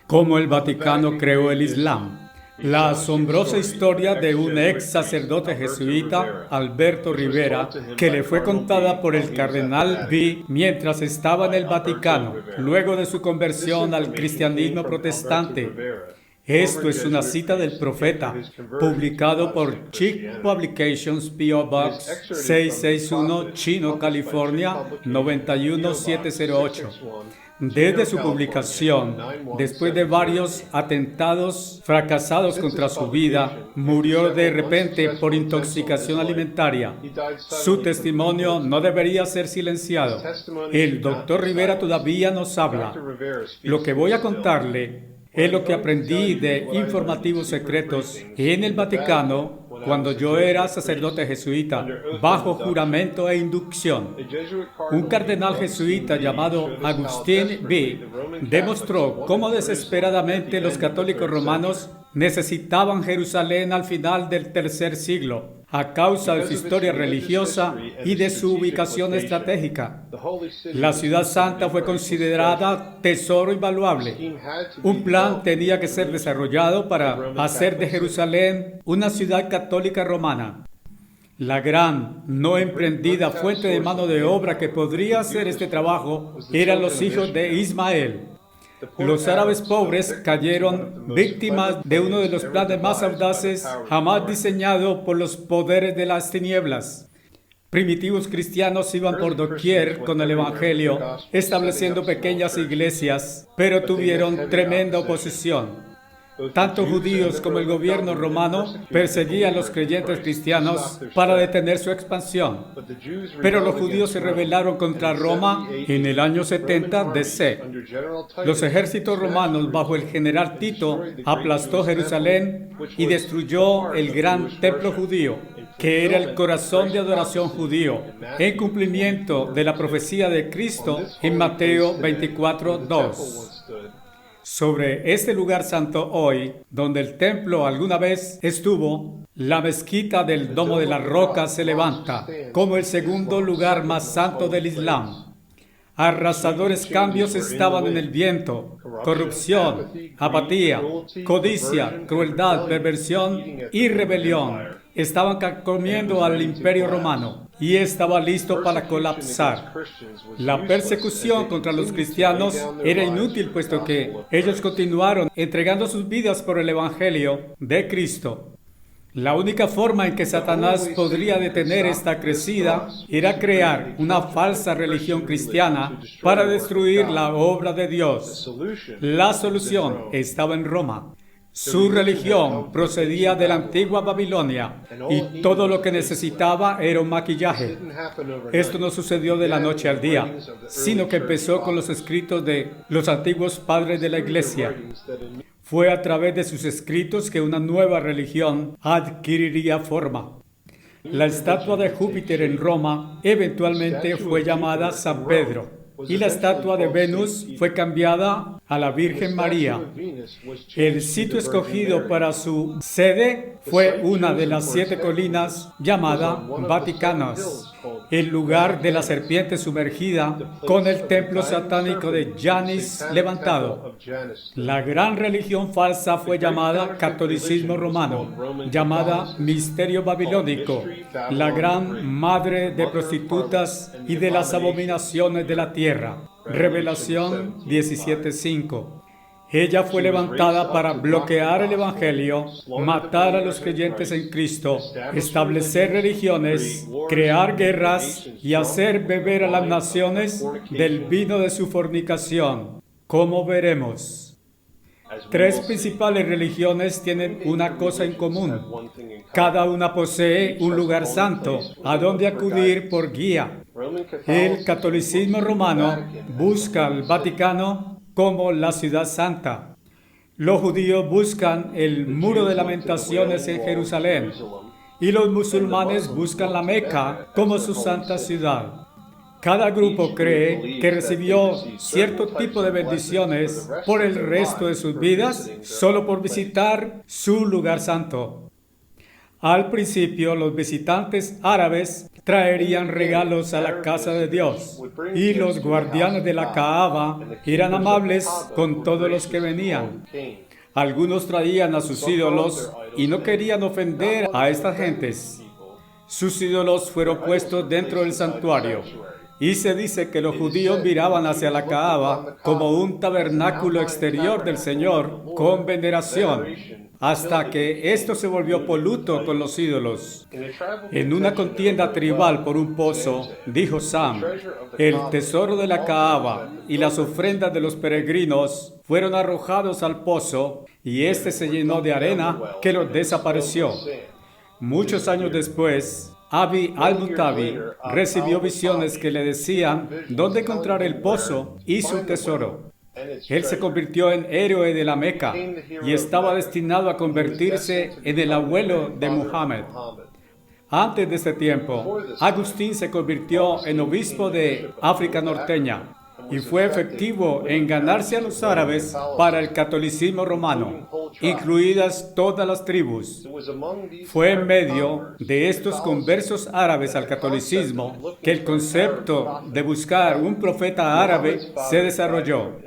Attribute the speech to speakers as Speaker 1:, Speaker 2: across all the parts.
Speaker 1: Cómo el Vaticano creó el Islam. La asombrosa historia de un ex sacerdote jesuita, Alberto Rivera, que le fue contada por el cardenal B mientras estaba en el Vaticano, luego de su conversión al cristianismo protestante. Esto es una cita del profeta, publicado por Chick Publications, P.O. Box 661, Chino, California, 91708. Desde su publicación, después de varios atentados fracasados contra su vida, murió de repente por intoxicación alimentaria. Su testimonio no debería ser silenciado. El doctor Rivera todavía nos habla. Lo que voy a contarle es lo que aprendí de informativos secretos en el Vaticano cuando yo era sacerdote jesuita, bajo juramento e inducción. Un cardenal jesuita llamado Agustín B demostró cómo desesperadamente los católicos romanos necesitaban Jerusalén al final del tercer siglo, a causa de su historia religiosa y de su ubicación estratégica. La ciudad santa fue considerada tesoro invaluable. Un plan tenía que ser desarrollado para hacer de Jerusalén una ciudad católica romana. La gran, no emprendida fuente de mano de obra que podría hacer este trabajo eran los hijos de Ismael. Los árabes pobres cayeron víctimas de uno de los planes más audaces jamás diseñado por los poderes de las tinieblas. Primitivos cristianos iban por doquier con el Evangelio, estableciendo pequeñas iglesias, pero tuvieron tremenda oposición. Tanto judíos como el gobierno romano perseguían a los creyentes cristianos para detener su expansión. Pero los judíos se rebelaron contra Roma en el año 70 DC. Los ejércitos romanos bajo el general Tito aplastó Jerusalén y destruyó el gran templo judío, que era el corazón de adoración judío, en cumplimiento de la profecía de Cristo en Mateo 24:2. Sobre este lugar santo hoy, donde el templo alguna vez estuvo, la mezquita del Domo de la Roca se levanta como el segundo lugar más santo del Islam. Arrasadores cambios estaban en el viento: corrupción, apatía, codicia, crueldad, perversión y rebelión. Estaban carcomiendo al imperio romano y estaba listo para colapsar. La persecución contra los cristianos era inútil, puesto que ellos continuaron entregando sus vidas por el Evangelio de Cristo. La única forma en que Satanás podría detener esta crecida era crear una falsa religión cristiana para destruir la obra de Dios. La solución estaba en Roma. Su religión procedía de la antigua Babilonia y todo lo que necesitaba era un maquillaje. Esto no sucedió de la noche al día, sino que empezó con los escritos de los antiguos padres de la Iglesia. Fue a través de sus escritos que una nueva religión adquiriría forma. La estatua de Júpiter en Roma eventualmente fue llamada San Pedro, y la estatua de Venus fue cambiada a la Virgen María. El sitio escogido para su sede fue una de las 7 colinas llamada Vaticanos, el lugar de la serpiente sumergida, con el templo satánico de Janis levantado. La gran religión falsa fue llamada catolicismo romano, llamada misterio babilónico, la gran madre de prostitutas y de las abominaciones de la tierra. Revelación 17:5. Ella fue levantada para bloquear el Evangelio, matar a los creyentes en Cristo, establecer religiones, crear guerras y hacer beber a las naciones del vino de su fornicación. Como veremos, 3 principales religiones tienen una cosa en común. Cada una posee un lugar santo a donde acudir por guía. El catolicismo romano busca al Vaticano como la ciudad santa. Los judíos buscan el muro de lamentaciones en Jerusalén y los musulmanes buscan la Meca como su santa ciudad. Cada grupo cree que recibió cierto tipo de bendiciones por el resto de sus vidas solo por visitar su lugar santo. Al principio, los visitantes árabes traerían regalos a la casa de Dios y los guardianes de la Kaaba eran amables con todos los que venían. Algunos traían a sus ídolos y no querían ofender a estas gentes. Sus ídolos fueron puestos dentro del santuario. Y se dice que los judíos miraban hacia la Kaaba como un tabernáculo exterior del Señor con veneración, hasta que esto se volvió poluto con los ídolos. En una contienda tribal por un pozo, dijo Sam, el tesoro de la Kaaba y las ofrendas de los peregrinos fueron arrojados al pozo y éste se llenó de arena que los desapareció. Muchos años después, Abi al-Mutabi recibió visiones que le decían dónde encontrar el pozo y su tesoro. Él se convirtió en héroe de la Meca y estaba destinado a convertirse en el abuelo de Muhammad. Antes de este tiempo, Agustín se convirtió en obispo de África norteña y fue efectivo en ganarse a los árabes para el catolicismo romano, incluidas todas las tribus. Fue en medio de estos conversos árabes al catolicismo que el concepto de buscar un profeta árabe se desarrolló.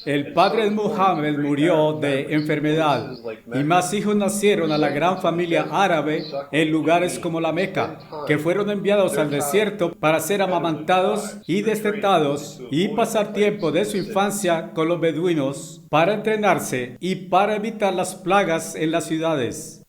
Speaker 1: El padre de Muhammad murió de enfermedad y más hijos nacieron a la gran familia árabe en lugares como la Meca, que fueron enviados al desierto para ser amamantados y destetados y pasar tiempo de su infancia con los beduinos para entrenarse y para evitar las plagas en las ciudades.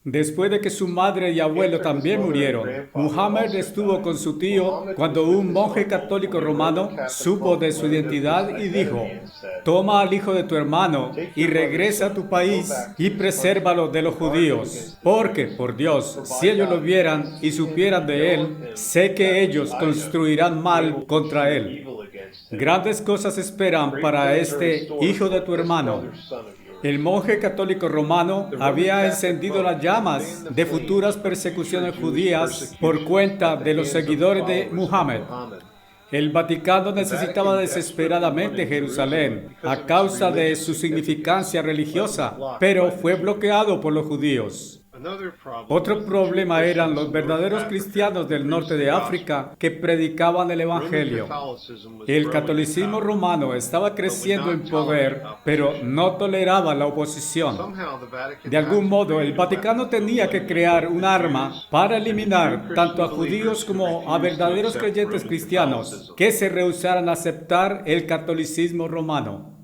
Speaker 1: Después de que su madre y abuelo también murieron, Muhammad estuvo con su tío cuando un monje católico romano supo de su identidad y dijo: toma al hijo de tu hermano y regresa a tu país y presérvalo de los judíos, porque, por Dios, si ellos lo vieran y supieran de él, sé que ellos construirán mal contra él. Grandes cosas esperan para este hijo de tu hermano. El monje católico romano había encendido las llamas de futuras persecuciones judías por cuenta de los seguidores de Muhammad. El Vaticano necesitaba desesperadamente Jerusalén a causa de su significancia religiosa, pero fue bloqueado por los judíos. Otro problema eran los verdaderos cristianos del norte de África que predicaban el Evangelio. El catolicismo romano estaba creciendo en poder, pero no toleraba la oposición. De algún modo, el Vaticano tenía que crear un arma para eliminar tanto a judíos como a verdaderos creyentes cristianos que se rehusaran a aceptar el catolicismo romano.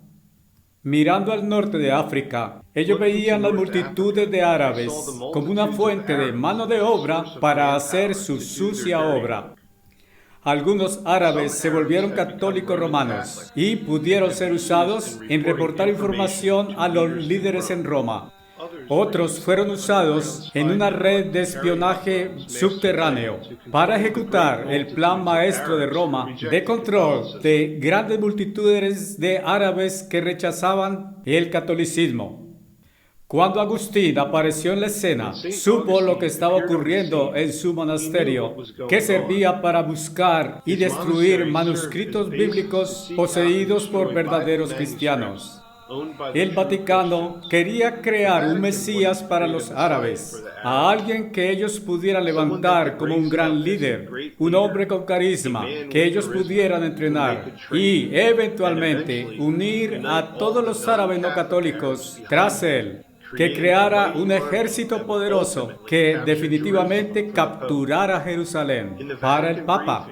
Speaker 1: Mirando al norte de África, ellos veían las multitudes de árabes como una fuente de mano de obra para hacer su sucia obra. Algunos árabes se volvieron católicos romanos y pudieron ser usados en reportar información a los líderes en Roma. Otros fueron usados en una red de espionaje subterráneo para ejecutar el plan maestro de Roma de control de grandes multitudes de árabes que rechazaban el catolicismo. Cuando Agustín apareció en la escena, supo lo que estaba ocurriendo en su monasterio, que servía para buscar y destruir manuscritos bíblicos poseídos por verdaderos cristianos. El Vaticano quería crear un Mesías para los árabes, a alguien que ellos pudieran levantar como un gran líder, un hombre con carisma, que ellos pudieran entrenar y, eventualmente, unir a todos los árabes no católicos tras él, que creara un ejército poderoso que definitivamente capturara Jerusalén para el Papa.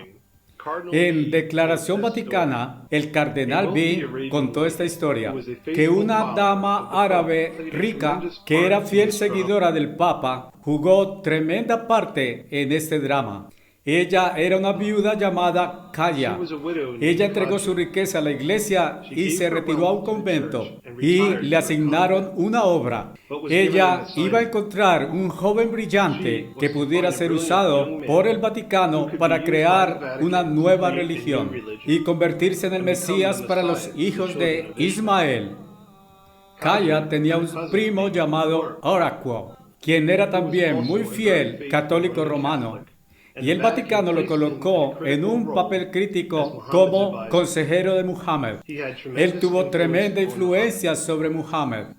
Speaker 1: En Declaración Vaticana, el cardenal B contó esta historia, que una dama árabe rica, que era fiel seguidora del Papa, jugó tremenda parte en este drama. Ella era una viuda llamada Kaya. Ella entregó su riqueza a la iglesia y se retiró a un convento y le asignaron una obra. Ella iba a encontrar un joven brillante que pudiera ser usado por el Vaticano para crear una nueva religión y convertirse en el Mesías para los hijos de Ismael. Kaya tenía un primo llamado Oracuo, quien era también muy fiel católico romano. Y el Vaticano lo colocó en un papel crítico como consejero de Muhammad. Él tuvo tremenda influencia sobre Muhammad.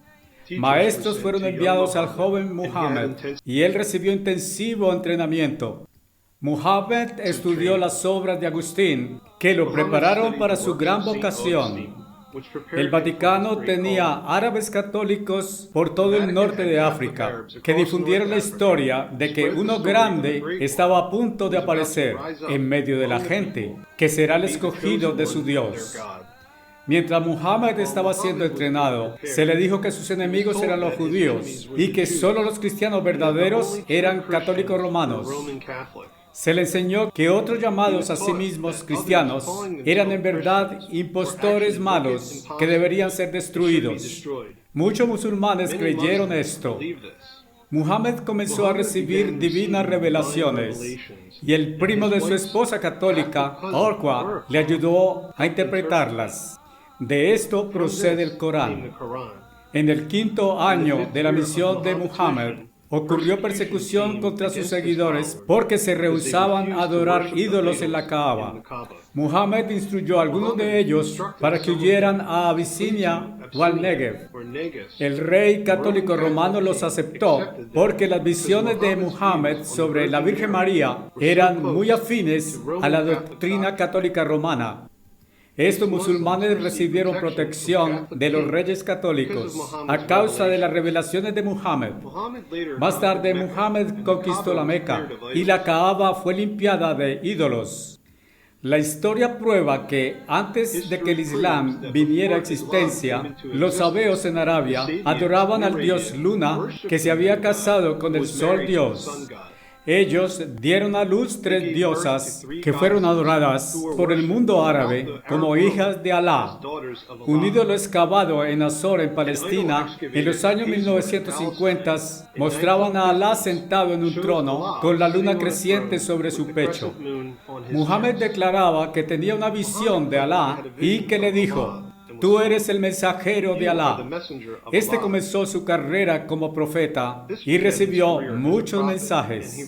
Speaker 1: Maestros fueron enviados al joven Muhammad y él recibió intensivo entrenamiento. Muhammad estudió las obras de Agustín, que lo prepararon para su gran vocación. El Vaticano tenía árabes católicos por todo el norte de África, que difundieron la historia de que uno grande estaba a punto de aparecer en medio de la gente, que será el escogido de su Dios. Mientras Muhammad estaba siendo entrenado, se le dijo que sus enemigos eran los judíos y que solo los cristianos verdaderos eran católicos romanos. Se le enseñó que otros llamados a sí mismos cristianos eran en verdad impostores malos que deberían ser destruidos. Muchos musulmanes creyeron esto. Muhammad comenzó a recibir divinas revelaciones y el primo de su esposa católica, Orqua, le ayudó a interpretarlas. De esto procede el Corán. En el 5º año de la misión de Muhammad, ocurrió persecución contra sus seguidores porque se rehusaban a adorar ídolos en la Kaaba. Muhammad instruyó a algunos de ellos para que huyeran a Abisinia o al Negev. El rey católico romano los aceptó porque las visiones de Muhammad sobre la Virgen María eran muy afines a la doctrina católica romana. Estos musulmanes recibieron protección de los reyes católicos a causa de las revelaciones de Muhammad. Más tarde, Muhammad conquistó la Meca y la Kaaba fue limpiada de ídolos. La historia prueba que antes de que el Islam viniera a existencia, los sabeos en Arabia adoraban al dios Luna, que se había casado con el sol dios. Ellos dieron a luz 3 diosas que fueron adoradas por el mundo árabe como hijas de Alá. Un ídolo excavado en Azor, en Palestina, en los años 1950, mostraban a Alá sentado en un trono con la luna creciente sobre su pecho. Muhammad declaraba que tenía una visión de Alá y que le dijo: «Tú eres el mensajero de Alá». Este comenzó su carrera como profeta y recibió muchos mensajes.